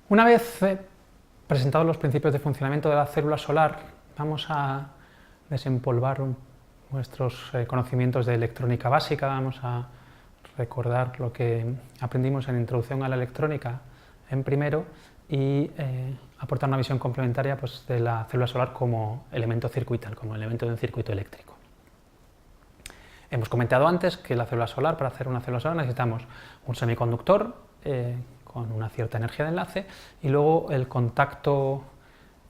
Una vez presentados los principios de funcionamiento de la célula solar, vamos a desempolvar nuestros conocimientos de electrónica básica, vamos a recordar lo que aprendimos en Introducción a la Electrónica en primero y aportar una visión complementaria pues, de la célula solar como elemento circuital, como elemento de un circuito eléctrico. Hemos comentado antes que la célula solar, para hacer una célula solar necesitamos un semiconductor con una cierta energía de enlace y luego el contacto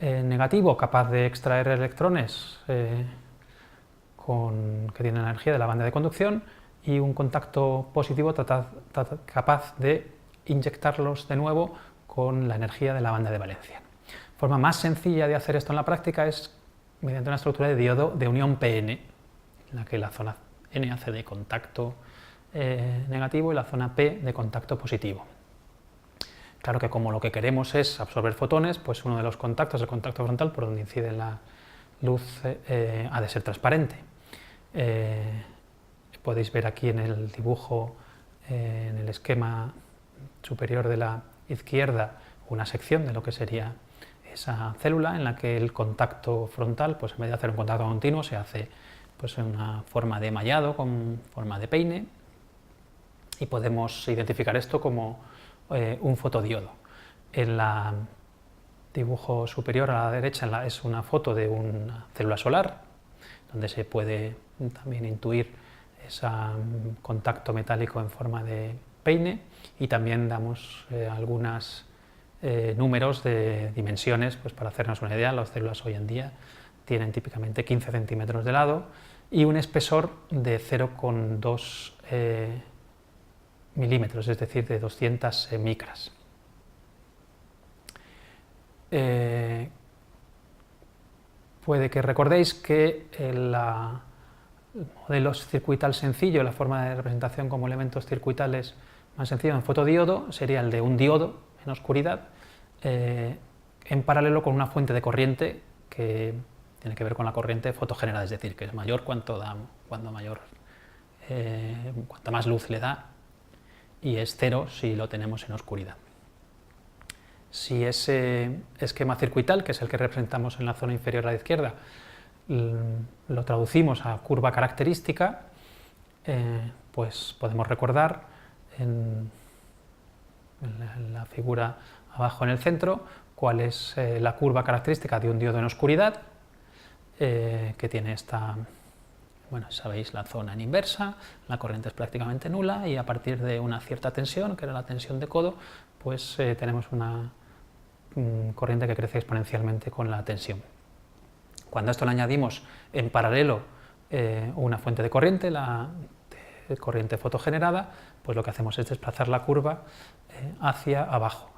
negativo capaz de extraer electrones que tienen la energía de la banda de conducción y un contacto positivo capaz de inyectarlos de nuevo con la energía de la banda de valencia. La forma más sencilla de hacer esto en la práctica es mediante una estructura de diodo de unión PN, en la que la zona N hace de contacto negativo y la zona P de contacto positivo. Claro que como lo que queremos es absorber fotones, pues uno de los contactos, el contacto frontal, por donde incide la luz, ha de ser transparente. Podéis ver aquí en el dibujo, en el esquema superior de la izquierda, una sección de lo que sería esa célula en la que el contacto frontal, pues en vez de hacer un contacto continuo, se hace pues, en una forma de mallado con forma de peine y podemos identificar esto como un fotodiodo. En el dibujo superior a la derecha es una foto de una célula solar, donde se puede también intuir ese contacto metálico en forma de peine y también damos algunos números de dimensiones pues para hacernos una idea. Las células hoy en día tienen típicamente 15 centímetros de lado y un espesor de 0,2 milímetros, es decir, de 200 micras. Puede que recordéis que el modelo circuital sencillo, la forma de representación como elementos circuitales más sencillo en fotodiodo, sería el de un diodo en oscuridad, en paralelo con una fuente de corriente que tiene que ver con la corriente fotogenerada, es decir, que es mayor cuanta más luz le da, y es cero si lo tenemos en oscuridad. Si ese esquema circuital, que es el que representamos en la zona inferior a la izquierda, lo traducimos a curva característica, pues podemos recordar en la figura abajo en el centro cuál es la curva característica de un diodo en oscuridad, que tiene esta, bueno, sabéis, la zona en inversa, la corriente es prácticamente nula y a partir de una cierta tensión, que era la tensión de codo, pues tenemos una corriente que crece exponencialmente con la tensión. Cuando a esto le añadimos en paralelo una fuente de corriente, la corriente fotogenerada, pues lo que hacemos es desplazar la curva hacia abajo.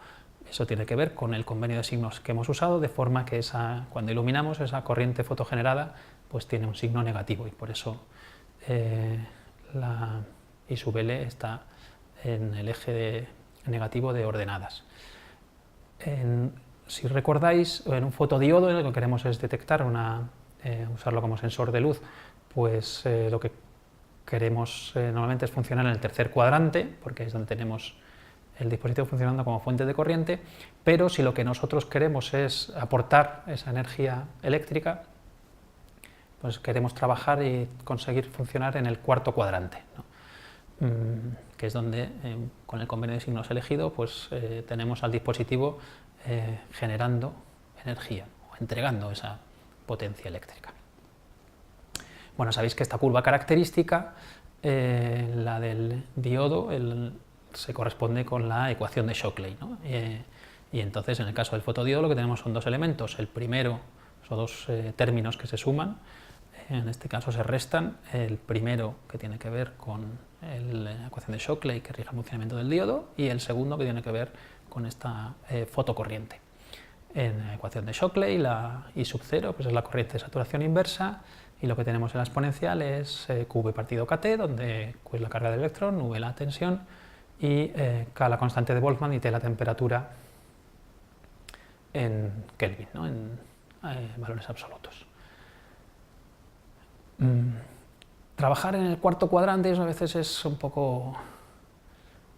Eso tiene que ver con el convenio de signos que hemos usado, de forma que cuando iluminamos esa corriente fotogenerada pues tiene un signo negativo y por eso la I sub L está en el eje negativo de ordenadas. Si recordáis, en un fotodiodo lo que queremos es detectar, usarlo como sensor de luz, pues lo que queremos normalmente es funcionar en el tercer cuadrante, porque es donde tenemos el dispositivo funcionando como fuente de corriente, pero si lo que nosotros queremos es aportar esa energía eléctrica, pues queremos trabajar y conseguir funcionar en el cuarto cuadrante, ¿no? Que es donde, con el convenio de signos elegido, pues tenemos al dispositivo generando energía o entregando esa potencia eléctrica. Bueno, sabéis que esta curva característica, la del diodo, se corresponde con la ecuación de Shockley, ¿no? Y entonces, en el caso del fotodiodo, lo que tenemos son dos elementos. El primero son dos términos que se suman, en este caso se restan. El primero, que tiene que ver con la ecuación de Shockley, que rige el funcionamiento del diodo, y el segundo, que tiene que ver con esta fotocorriente. En la ecuación de Shockley, la I sub 0 pues es la corriente de saturación inversa, y lo que tenemos en la exponencial es QV partido KT, donde Q es la carga del electrón, V la tensión, y K la constante de Boltzmann y T la temperatura en Kelvin, ¿no? En valores absolutos. Trabajar en el cuarto cuadrante a veces es un poco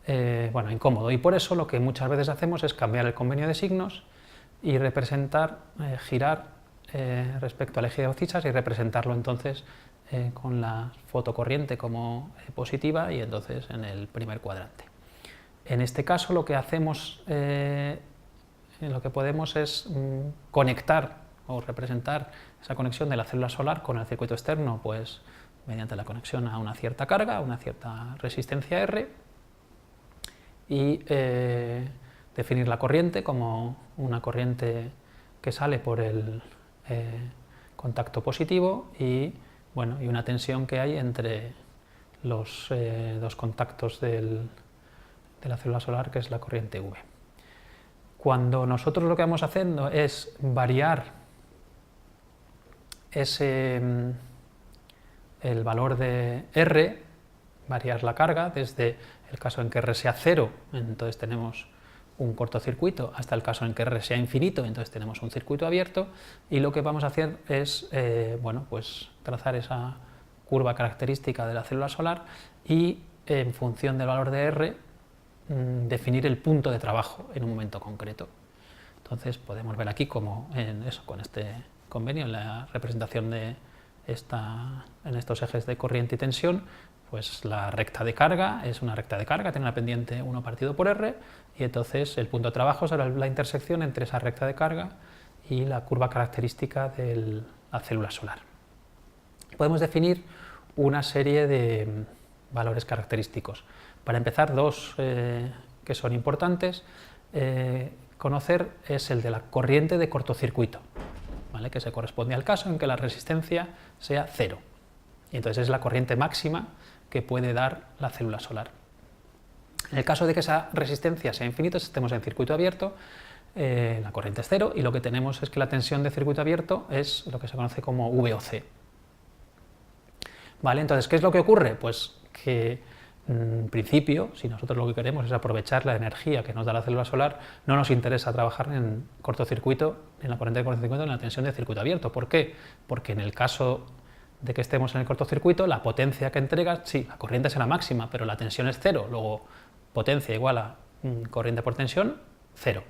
bueno, incómodo. Y por eso lo que muchas veces hacemos es cambiar el convenio de signos y representar, girar respecto al eje de abscisas y representarlo entonces con la fotocorriente como positiva y entonces en el primer cuadrante. En este caso lo que hacemos, lo que podemos es conectar o representar esa conexión de la célula solar con el circuito externo, pues mediante la conexión a una cierta carga, a una cierta resistencia R, y definir la corriente como una corriente que sale por el contacto positivo y, bueno, y una tensión que hay entre los dos contactos de la célula solar, que es la corriente V. Cuando nosotros lo que vamos haciendo es variar el valor de R, variar la carga desde el caso en que R sea 0, entonces tenemos un cortocircuito, hasta el caso en que R sea infinito, entonces tenemos un circuito abierto, y lo que vamos a hacer es bueno, pues trazar esa curva característica de la célula solar y en función del valor de R definir el punto de trabajo en un momento concreto. Entonces podemos ver aquí como con este convenio, en la representación de en estos ejes de corriente y tensión, pues la recta de carga es una recta de carga, tiene una pendiente 1 partido por R, y entonces el punto de trabajo será la intersección entre esa recta de carga y la curva característica de la célula solar. Podemos definir una serie de valores característicos. Para empezar, dos que son importantes conocer es el de la corriente de cortocircuito, ¿vale? Que se corresponde al caso en que la resistencia sea 0. Y entonces es la corriente máxima que puede dar la célula solar. En el caso de que esa resistencia sea infinita, estemos en circuito abierto, la corriente es 0 y lo que tenemos es que la tensión de circuito abierto es lo que se conoce como VOC. ¿Vale? Entonces, ¿qué es lo que ocurre? Pues que en principio, si nosotros lo que queremos es aprovechar la energía que nos da la célula solar, no nos interesa trabajar en cortocircuito, en la corriente de cortocircuito, en la tensión de circuito abierto. ¿Por qué? Porque en el caso de que estemos en el cortocircuito, la potencia que entrega, sí, la corriente será máxima, pero la tensión es 0, luego potencia igual a corriente por tensión, 0.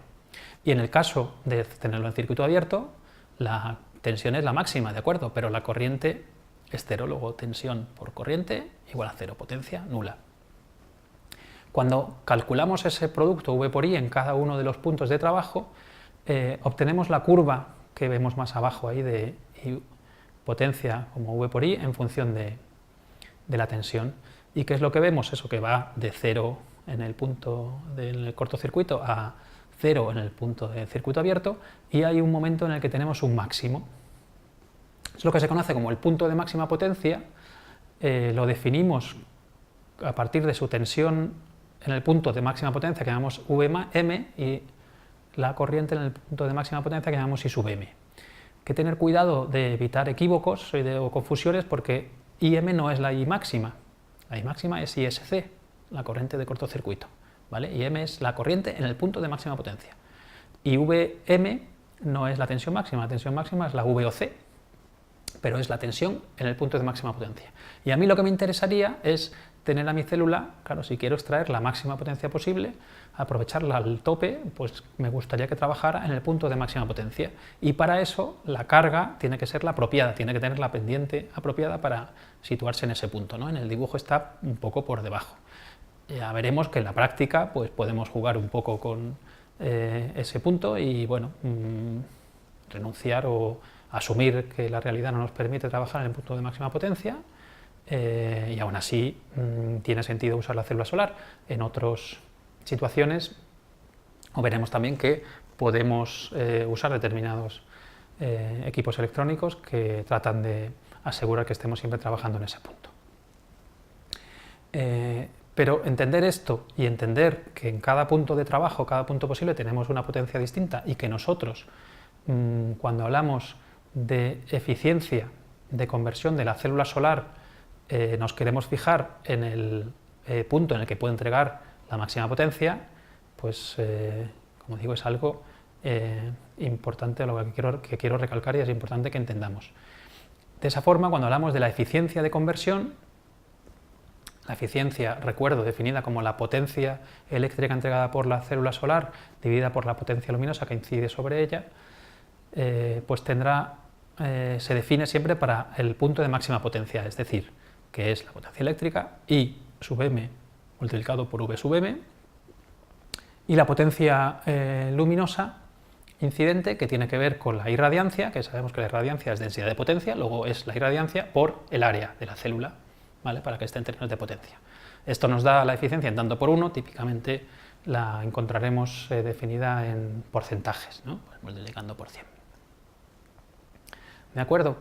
Y en el caso de tenerlo en circuito abierto, la tensión es la máxima, ¿de acuerdo? Pero la corriente es 0, luego tensión por corriente igual a 0, potencia nula. Cuando calculamos ese producto V por I en cada uno de los puntos de trabajo, obtenemos la curva que vemos más abajo ahí de potencia como V por I en función de la tensión. ¿Y qué es lo que vemos? Eso que va de 0 en el punto del cortocircuito a 0 en el punto del circuito abierto, y hay un momento en el que tenemos un máximo. Es lo que se conoce como el punto de máxima potencia. Lo definimos a partir de su tensión en el punto de máxima potencia, que llamamos Vm, y la corriente en el punto de máxima potencia, que llamamos I sub m. Hay que tener cuidado de evitar equívocos o confusiones, porque Im no es la I máxima. La I máxima es ISC, la corriente de cortocircuito, ¿vale? Im es la corriente en el punto de máxima potencia. Y Vm no es la tensión máxima es la VOC, pero es la tensión en el punto de máxima potencia. Y a mí lo que me interesaría es tener a mi célula, claro, si quiero extraer la máxima potencia posible, aprovecharla al tope, pues me gustaría que trabajara en el punto de máxima potencia. Y para eso la carga tiene que ser la apropiada, tiene que tener la pendiente apropiada para situarse en ese punto, ¿no? En el dibujo está un poco por debajo. Ya veremos que en la práctica pues podemos jugar un poco con ese punto y, bueno, renunciar o asumir que la realidad no nos permite trabajar en el punto de máxima potencia, y aún así tiene sentido usar la célula solar. En otras situaciones, o veremos también que podemos usar determinados equipos electrónicos que tratan de asegurar que estemos siempre trabajando en ese punto. Pero entender esto y entender que en cada punto de trabajo, cada punto posible, tenemos una potencia distinta, y que nosotros, cuando hablamos de eficiencia de conversión de la célula solar, nos queremos fijar en el punto en el que puede entregar la máxima potencia, pues como digo, es algo importante, lo que quiero recalcar, y es importante que entendamos. De esa forma, cuando hablamos de la eficiencia de conversión, La eficiencia, recuerdo, definida como la potencia eléctrica entregada por la célula solar dividida por la potencia luminosa que incide sobre ella, pues se define siempre para el punto de máxima potencia, es decir, que es la potencia eléctrica, I sub m multiplicado por V sub m, y la potencia luminosa incidente, que tiene que ver con la irradiancia, que sabemos que la irradiancia es densidad de potencia, luego es la irradiancia por el área de la célula, ¿vale? Para que esté en términos de potencia. Esto nos da la eficiencia en tanto por uno, típicamente la encontraremos definida en porcentajes, ¿no? Pues multiplicando por 100. ¿De acuerdo?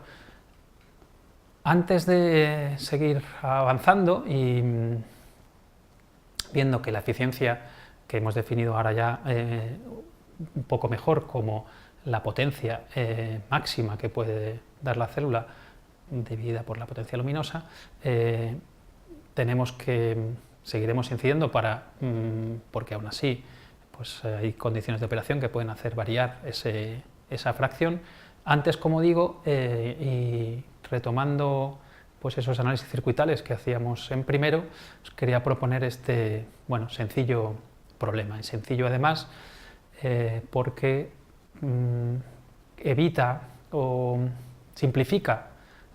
Antes de seguir avanzando y viendo que la eficiencia que hemos definido ahora ya un poco mejor como la potencia máxima que puede dar la célula dividida por la potencia luminosa, seguiremos incidiendo porque aún así pues, hay condiciones de operación que pueden hacer variar esa fracción. Antes, como digo, y retomando pues esos análisis circuitales que hacíamos en primero, os quería proponer este sencillo problema, y sencillo además porque evita o simplifica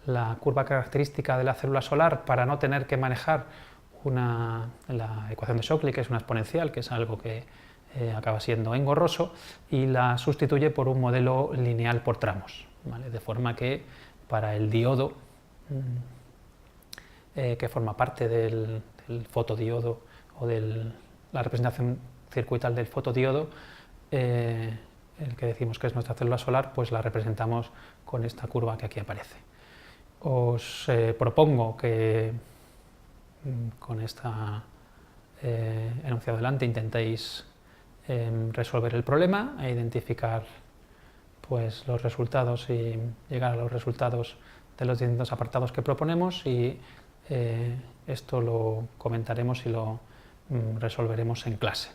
la curva característica de la célula solar para no tener que manejar la ecuación de Shockley, que es una exponencial, que es algo que acaba siendo engorroso, y la sustituye por un modelo lineal por tramos, ¿vale? De forma que para el diodo que forma parte del fotodiodo o de la representación circuital del fotodiodo, el que decimos que es nuestra célula solar, pues la representamos con esta curva que aquí aparece. Os propongo que con este enunciado delante intentéis resolver el problema e identificar pues, los resultados y llegar a los resultados de los distintos apartados que proponemos, y esto lo comentaremos y lo resolveremos en clase.